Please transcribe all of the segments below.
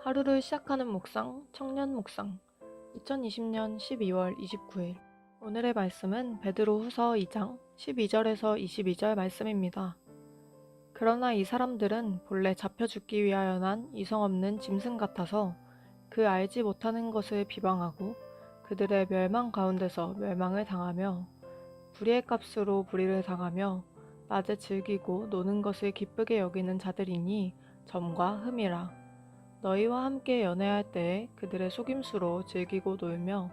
하루를 시작하는 묵상, 청년 묵상. 2020년 12월 29일. 오늘의 말씀은 베드로 후서 2장 12절에서 22절 말씀입니다. 그러나 이 사람들은 본래 잡혀 죽기 위하여 난 이성 없는 짐승 같아서 그 알지 못하는 것을 비방하고 그들의 멸망 가운데서 멸망을 당하며 불의의 값으로 불의를 당하며 낮에 즐기고 노는 것을 기쁘게 여기는 자들이니 점과 흠이라. 너희와 함께 연애할 때에 그들의 속임수로 즐기고 놀며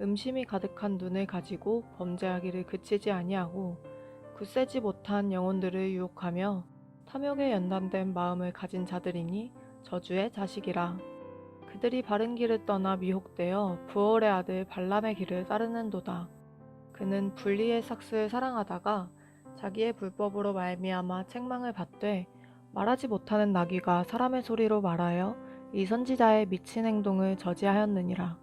음심이 가득한 눈을 가지고 범죄하기를 그치지 아니하고 굳세지 못한 영혼들을 유혹하며 탐욕에 연단된 마음을 가진 자들이니 저주의 자식이라. 그들이 바른 길을 떠나 미혹되어 부올의 아들 발람의 길을 따르는도다. 그는 불의의 삭스를 사랑하다가 자기의 불법으로 말미암아 책망을 받되 말하지 못하는 나귀가 사람의 소리로 말하여 이 선지자의 미친 행동을 저지하였느니라.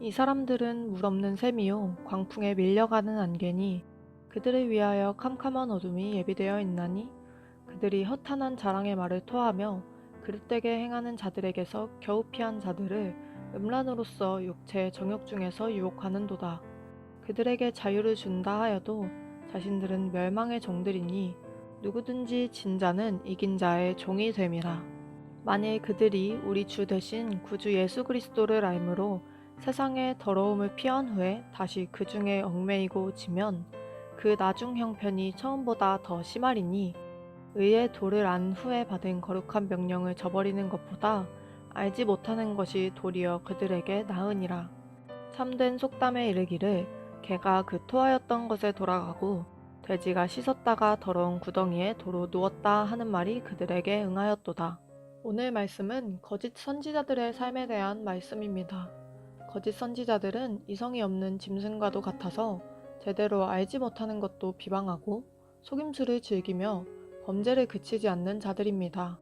이 사람들은 물 없는 샘이요 광풍에 밀려가는 안개니 그들을 위하여 캄캄한 어둠이 예비되어 있나니 그들이 허탄한 자랑의 말을 토하며 그릇되게 행하는 자들에게서 겨우 피한 자들을 음란으로서 육체의 정욕 중에서 유혹하는도다. 그들에게 자유를 준다 하여도 자신들은 멸망의 종들이니 누구든지 진 자는 이긴 자의 종이 됨이라. 만일 그들이 우리 주 대신 구주 예수 그리스도를 알므로 세상의 더러움을 피한 후에 다시 그 중에 얽매이고 지면 그 나중 형편이 처음보다 더 심하리니 의의 도를 안 후에 받은 거룩한 명령을 저버리는 것보다 알지 못하는 것이 도리어 그들에게 나으니라. 참된 속담에 이르기를 개가 그 토하였던 것에 돌아가고 돼지가 씻었다가 더러운 구덩이에 도로 누웠다 하는 말이 그들에게 응하였도다. 오늘 말씀은 거짓 선지자들의 삶에 대한 말씀입니다. 거짓 선지자들은 이성이 없는 짐승과도 같아서 제대로 알지 못하는 것도 비방하고 속임수를 즐기며 범죄를 그치지 않는 자들입니다.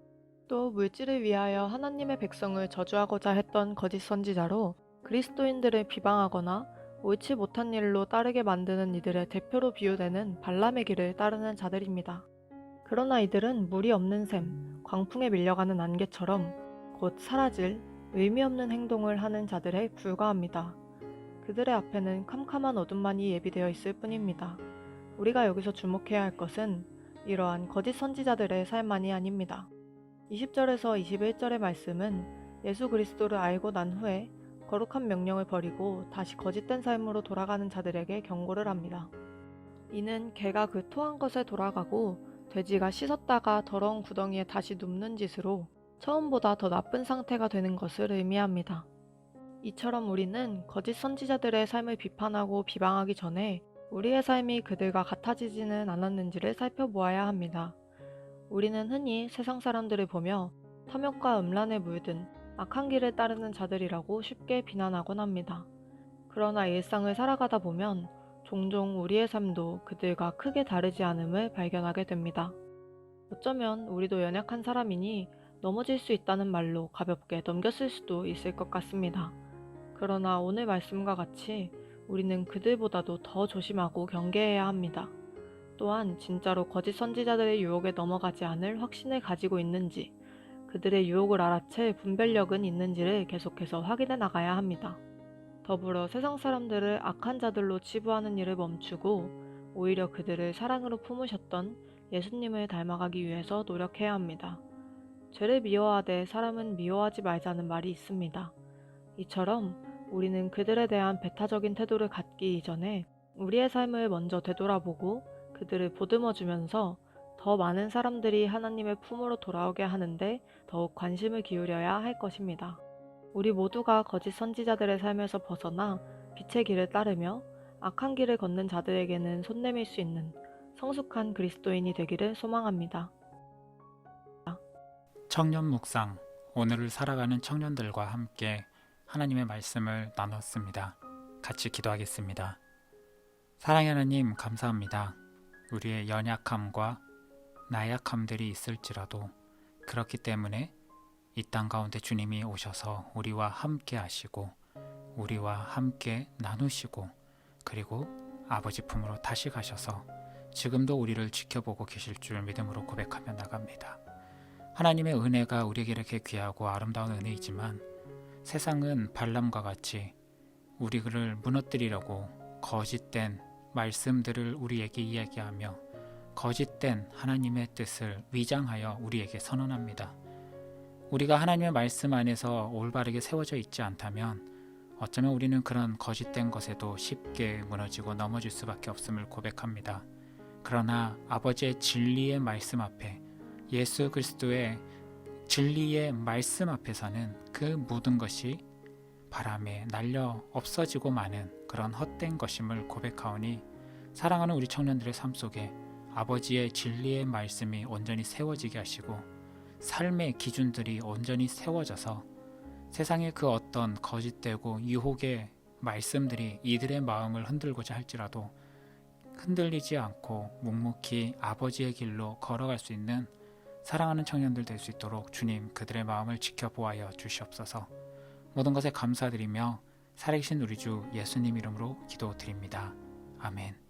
또 물질을 위하여 하나님의 백성을 저주하고자 했던 거짓 선지자로 그리스도인들을 비방하거나 옳지 못한 일로 따르게 만드는 이들의 대표로 비유되는 발람의 길을 따르는 자들입니다. 그러나 이들은 물이 없는 샘, 광풍에 밀려가는 안개처럼 곧 사라질 의미 없는 행동을 하는 자들에 불과합니다. 그들의 앞에는 캄캄한 어둠만이 예비되어 있을 뿐입니다. 우리가 여기서 주목해야 할 것은 이러한 거짓 선지자들의 삶만이 아닙니다. 20절에서 21절의 말씀은 예수 그리스도를 알고 난 후에 거룩한 명령을 버리고 다시 거짓된 삶으로 돌아가는 자들에게 경고를 합니다. 이는 개가 그 토한 것에 돌아가고 돼지가 씻었다가 더러운 구덩이에 다시 눕는 짓으로 처음보다 더 나쁜 상태가 되는 것을 의미합니다. 이처럼 우리는 거짓 선지자들의 삶을 비판하고 비방하기 전에 우리의 삶이 그들과 같아지지는 않았는지를 살펴보아야 합니다. 우리는 흔히 세상 사람들을 보며 탐욕과 음란에 물든 악한 길을 따르는 자들이라고 쉽게 비난하곤 합니다. 그러나 일상을 살아가다 보면 종종 우리의 삶도 그들과 크게 다르지 않음을 발견하게 됩니다. 어쩌면 우리도 연약한 사람이니 넘어질 수 있다는 말로 가볍게 넘겼을 수도 있을 것 같습니다. 그러나 오늘 말씀과 같이 우리는 그들보다도 더 조심하고 경계해야 합니다. 또한 진짜로 거짓 선지자들의 유혹에 넘어가지 않을 확신을 가지고 있는지, 그들의 유혹을 알아챌 분별력은 있는지를 계속해서 확인해 나가야 합니다. 더불어 세상 사람들을 악한 자들로 치부하는 일을 멈추고 오히려 그들을 사랑으로 품으셨던 예수님을 닮아가기 위해서 노력해야 합니다. 죄를 미워하되 사람은 미워하지 말자는 말이 있습니다. 이처럼 우리는 그들에 대한 배타적인 태도를 갖기 이전에 우리의 삶을 먼저 되돌아보고 그들을 보듬어주면서 더 많은 사람들이 하나님의 품으로 돌아오게 하는데 더욱 관심을 기울여야 할 것입니다. 우리 모두가 거짓 선지자들의 삶에서 벗어나 빛의 길을 따르며 악한 길을 걷는 자들에게는 손 내밀 수 있는 성숙한 그리스도인이 되기를 소망합니다. 청년 묵상, 오늘을 살아가는 청년들과 함께 하나님의 말씀을 나눴습니다. 같이 기도하겠습니다. 사랑의 하나님, 감사합니다. 우리의 연약함과 나약함들이 있을지라도 그렇기 때문에 이 땅 가운데 주님이 오셔서 우리와 함께 하시고 우리와 함께 나누시고 그리고 아버지 품으로 다시 가셔서 지금도 우리를 지켜보고 계실 줄 믿음으로 고백하며 나갑니다. 하나님의 은혜가 우리에게 이렇게 귀하고 아름다운 은혜이지만 세상은 발람과 같이 우리를 무너뜨리려고 거짓된 말씀들을 우리에게 이야기하며 거짓된 하나님의 뜻을 위장하여 우리에게 선언합니다. 우리가 하나님의 말씀 안에서 올바르게 세워져 있지 않다면 어쩌면 우리는 그런 거짓된 것에도 쉽게 무너지고 넘어질 수밖에 없음을 고백합니다. 그러나 아버지의 진리의 말씀 앞에, 예수 그리스도의 진리의 말씀 앞에서는 그 모든 것이 바람에 날려 없어지고 마는 그런 헛된 것임을 고백하오니 사랑하는 우리 청년들의 삶 속에 아버지의 진리의 말씀이 온전히 세워지게 하시고 삶의 기준들이 온전히 세워져서 세상의 그 어떤 거짓되고 유혹의 말씀들이 이들의 마음을 흔들고자 할지라도 흔들리지 않고 묵묵히 아버지의 길로 걸어갈 수 있는 사랑하는 청년들 될 수 있도록 주님 그들의 마음을 지켜보아여 주시옵소서. 모든 것에 감사드리며 살아계신 우리 주 예수님 이름으로 기도드립니다. 아멘.